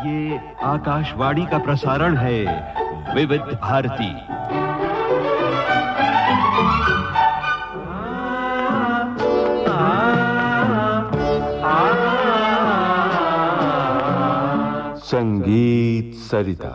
ये आकाशवाणी का प्रसारण है विविध भारती। संगीत सरिता।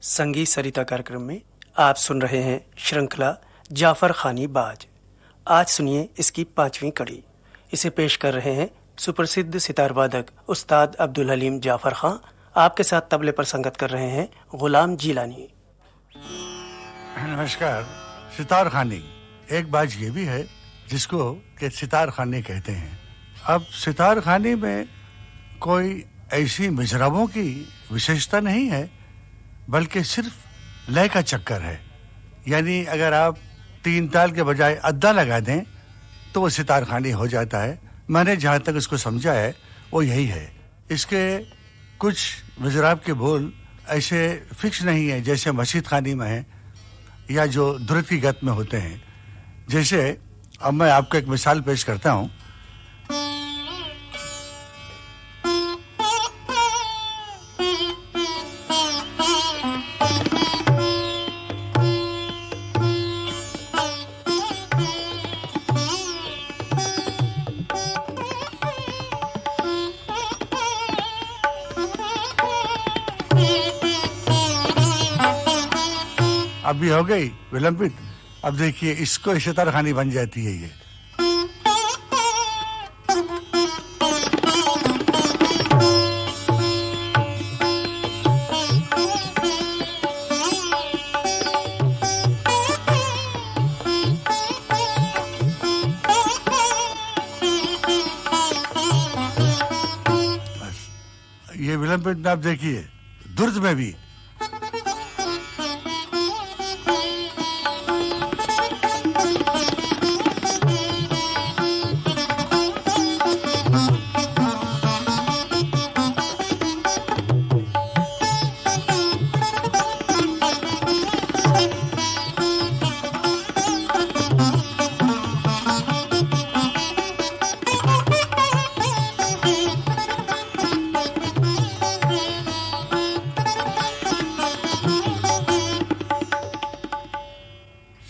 संगीत सरिता कार्यक्रम में आप सुन रहे हैं श्रृंखला जाफर खानी बाज। आज सुनिए इसकी 5वीं कड़ी। इसे पेश कर रहे हैं सुप्रसिद्ध सितार वादक उस्ताद अब्दुल हलीम जाफर खां। आपके साथ तबले पर संगत कर रहे हैं गुलाम जीलानी। नमस्कार। सितार खानी एक बाज ये भी है जिसको के सितार खानी कहते हैं। अब सितार खानी में कोई ऐसी मिजराबों की विशेषता नहीं है, बल्कि सिर्फ लय का चक्कर है। यानी अगर आप 3 ताल के बजाय अद्दा लगा दें तो वो सितार खानी हो जाता है। मैंने जहाँ तक इसको समझा है वो यही है। इसके कुछ मिजराब के बोल ऐसे फिक्स नहीं है जैसे मशीद खानी में है या जो द्रुत की गत में होते हैं। जैसे अब मैं आपको एक मिसाल पेश करता हूँ। अभी हो गई विलंबित। अब देखिए इसको सितार खानी बन जाती है ये। बस ये विलंबित में आप देखिए दुर्द में भी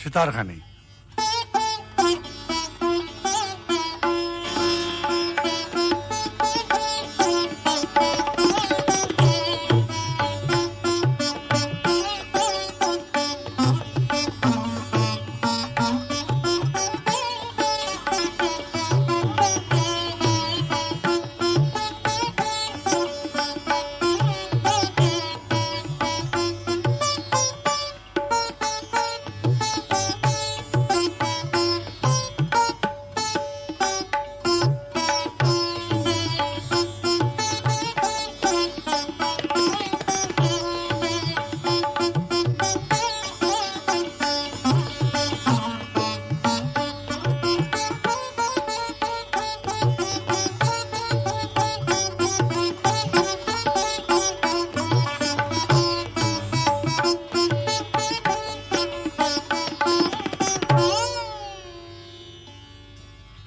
सितार खानी।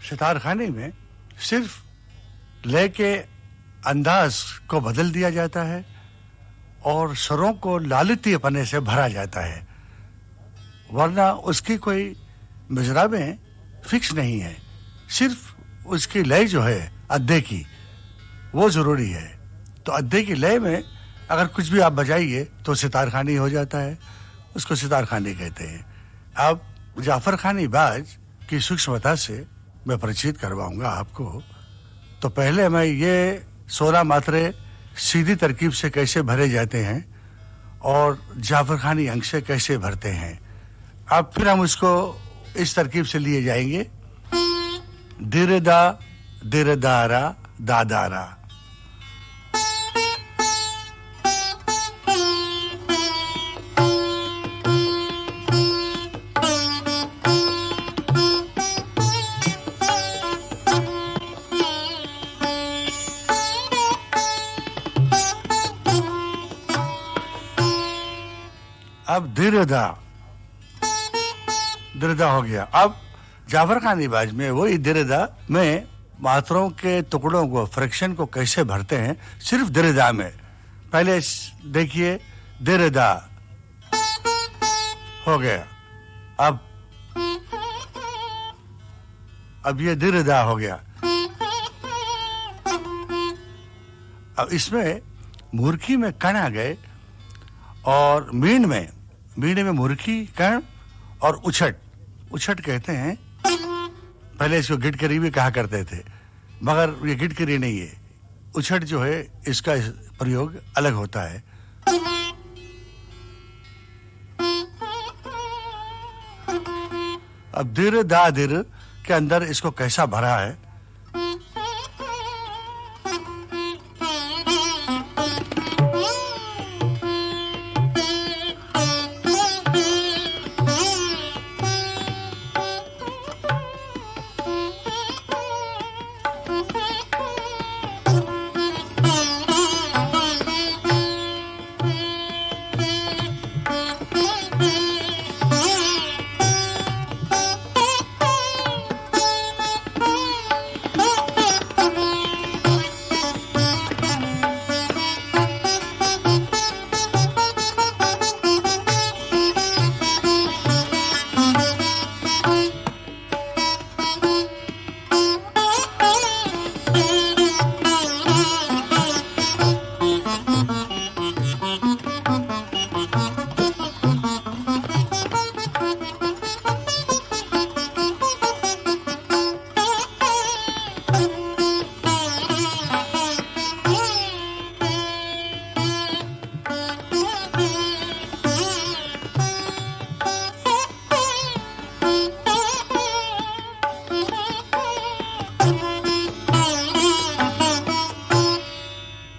सितार खानी में सिर्फ लय के अंदाज को बदल दिया जाता है और स्वरों को लालित्यपने से भरा जाता है, वरना उसकी कोई मिजराबें फिक्स नहीं है। सिर्फ उसकी लय जो है अद्दे की वो जरूरी है। तो अद्दे की लय में अगर कुछ भी आप बजाइए तो सितार खानी हो जाता है, उसको सितार खानी कहते हैं। अब जाफर खानी बाज की सूक्ष्मता से मैं परिचित करवाऊंगा आपको। तो पहले मैं ये 16 मात्रे सीधी तरकीब से कैसे भरे जाते हैं और जाफर खानी अंक से कैसे भरते हैं। अब फिर हम उसको इस तरकीब से लिए जाएंगे। दिरदा दिरदारा दादारा। अब दिरदा, दिरदा हो गया। अब जाफर खानी बाज में वही दिरदा में मात्राओं के टुकड़ों को, फ्रैक्शन को कैसे भरते हैं, सिर्फ दिरदा में। पहले देखिए, दिरदा हो गया। अब ये दिरदा हो गया। अब इसमें मुर्खी में कण आ गए और मीण में मुर्खी, कण और उछट कहते हैं। पहले इसको गिटकरी भी कहा करते थे, मगर ये गिटकरी नहीं है। उछट जो है, इसका प्रयोग अलग होता है। अब दिर दा दिर के अंदर इसको कैसा भरा है।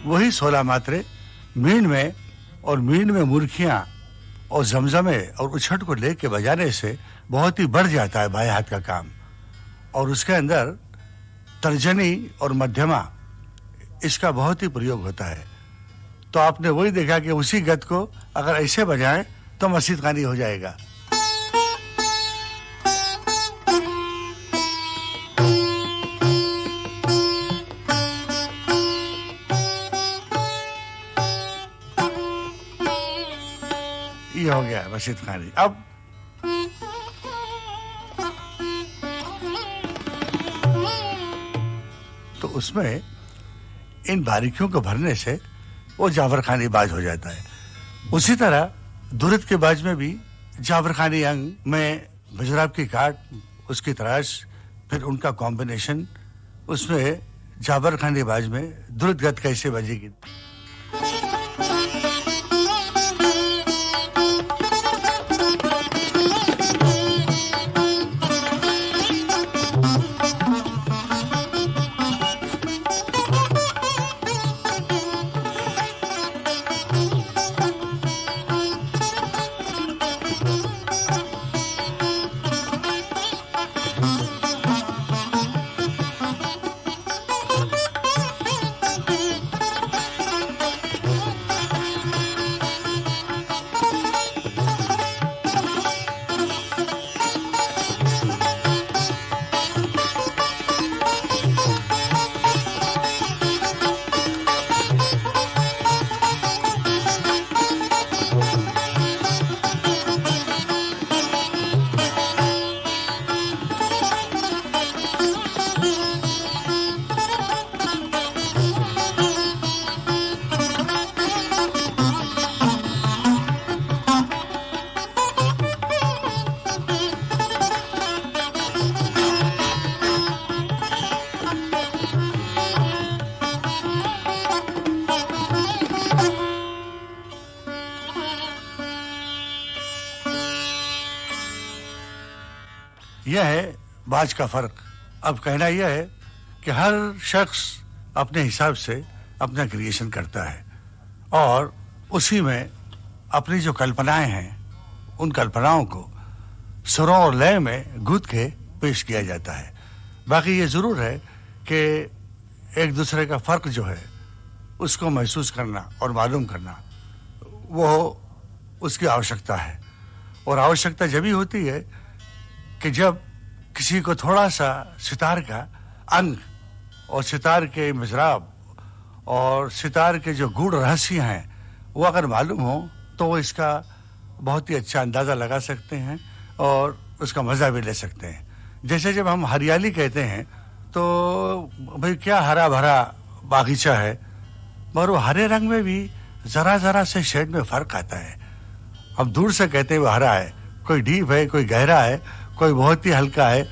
वही 16 मात्रे मीण में मुर्खियां और जमजमे और उछट को लेके बजाने से बहुत ही बढ़ जाता है बाएं हाथ का काम। और उसके अंदर तर्जनी और मध्यमा, इसका बहुत ही प्रयोग होता है। तो आपने वही देखा कि उसी गत को अगर ऐसे बजाएं तो मस्जिद खानी हो जाएगा। ये हो गया मस्जिद खानी। अब तो उसमें इन बारीकियों को भरने से वो जाफर खानी बाज हो जाता है। उसी तरह दुरत के बाज में भी जाफर खानी अंग में बजराब की काट, उसकी तराश, फिर उनका कॉम्बिनेशन, उसमें जाफर खानी बाज में दुरत गत कैसे बजेगी। यह है बाज का फर्क। अब कहना यह है कि हर शख्स अपने हिसाब से अपना क्रिएशन करता है और उसी में अपनी जो कल्पनाएं हैं उन कल्पनाओं को सुरों और लय में गूंथ के पेश किया जाता है। बाकी ये जरूर है कि एक दूसरे का फर्क जो है उसको महसूस करना और मालूम करना वो उसकी आवश्यकता है। और आवश्यकता जब भी होती है कि जब किसी को थोड़ा सा सितार का अंग और सितार के मिज़राब और सितार के जो गूढ़ रहस्य हैं वो अगर मालूम हो तो वो इसका बहुत ही अच्छा अंदाज़ा लगा सकते हैं और उसका मज़ा भी ले सकते हैं। जैसे जब हम हरियाली कहते हैं तो भाई क्या हरा भरा बागीचा है, मगर वो हरे रंग में भी ज़रा ज़रा से शेड में फ़र्क आता है। हम दूर से कहते हैं वो हरा है, कोई डीप है, कोई गहरा है, कोई बहुत ही हल्का है।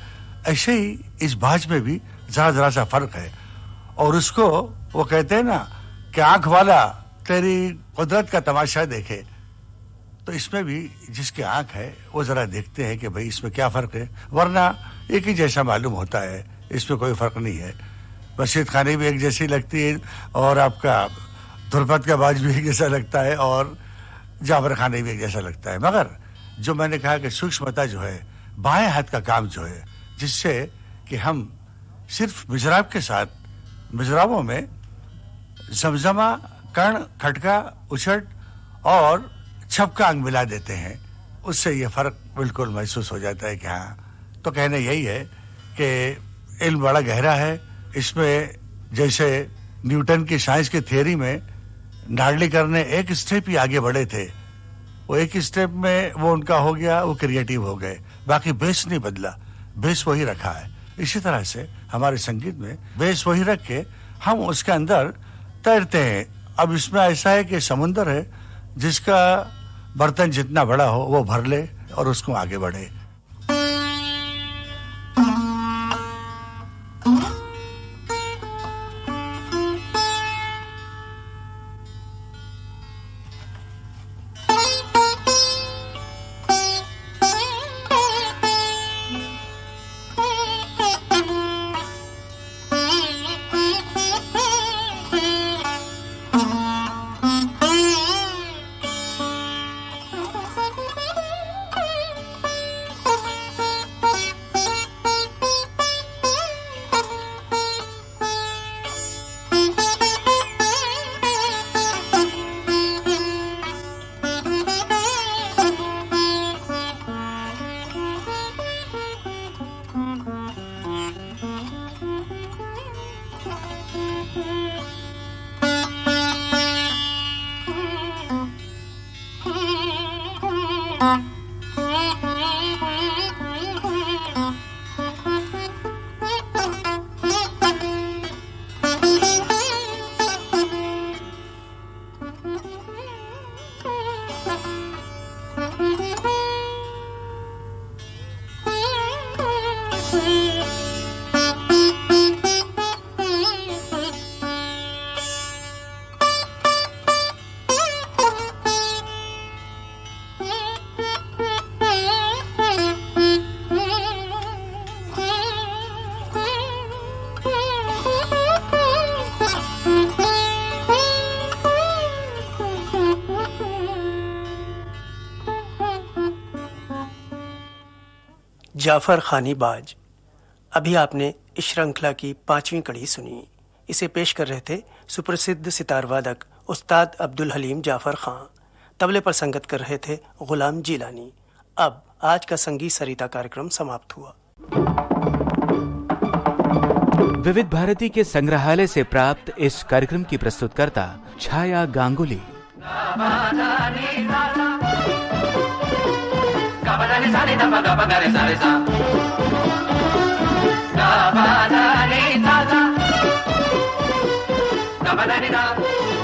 ऐसे ही इस बाज में भी ज़रा ज़रा सा फ़र्क है। और उसको वो कहते हैं ना कि आँख वाला तेरी कुदरत का तमाशा देखे, तो इसमें भी जिसकी आँख है वो ज़रा देखते हैं कि भाई इसमें क्या फ़र्क है, वरना एक ही जैसा मालूम होता है, इसमें कोई फ़र्क नहीं है। मस्जिद खानी भी एक जैसी लगती है और आपका धुरपत का बाज भी एक जैसा लगता है और जाफर खानी भी एक जैसा लगता है। मगर जो मैंने कहा कि सूक्ष्मता जो है, बाएं हाथ का काम जो है, जिससे कि हम सिर्फ मिजराब के साथ मिजराबों में जमजमा, कर्ण, खटका, उछट और छपका अंग मिला देते हैं, उससे ये फ़र्क बिल्कुल महसूस हो जाता है कि हाँ। तो कहना यही है कि इल्म बड़ा गहरा है। इसमें जैसे न्यूटन की साइंस की थियरी में नार्लिकर ने एक स्टेप ही आगे बढ़े थे, वो एक स्टेप में वो उनका हो गया, वो क्रिएटिव हो गए, बाकी बेस नहीं बदला, बेस वही रखा है। इसी तरह से हमारे संगीत में बेस वही रख के हम उसके अंदर तैरते हैं। अब इसमें ऐसा है कि समुंदर है जिसका बर्तन जितना बड़ा हो वो भर ले और उसको आगे बढ़े। जाफर खानी बाज। अभी आपने इस श्रृंखला की 5वीं कड़ी सुनी। इसे पेश कर रहे थे सुप्रसिद्ध सितार वादक उस्ताद अब्दुल हलीम जाफर खां। तबले पर संगत कर रहे थे गुलाम जिलानी। अब आज का संगीत सरिता कार्यक्रम समाप्त हुआ। विविध भारती के संग्रहालय से प्राप्त इस कार्यक्रम की प्रस्तुतकर्ता छाया Ganguly. Ga ba da ni da da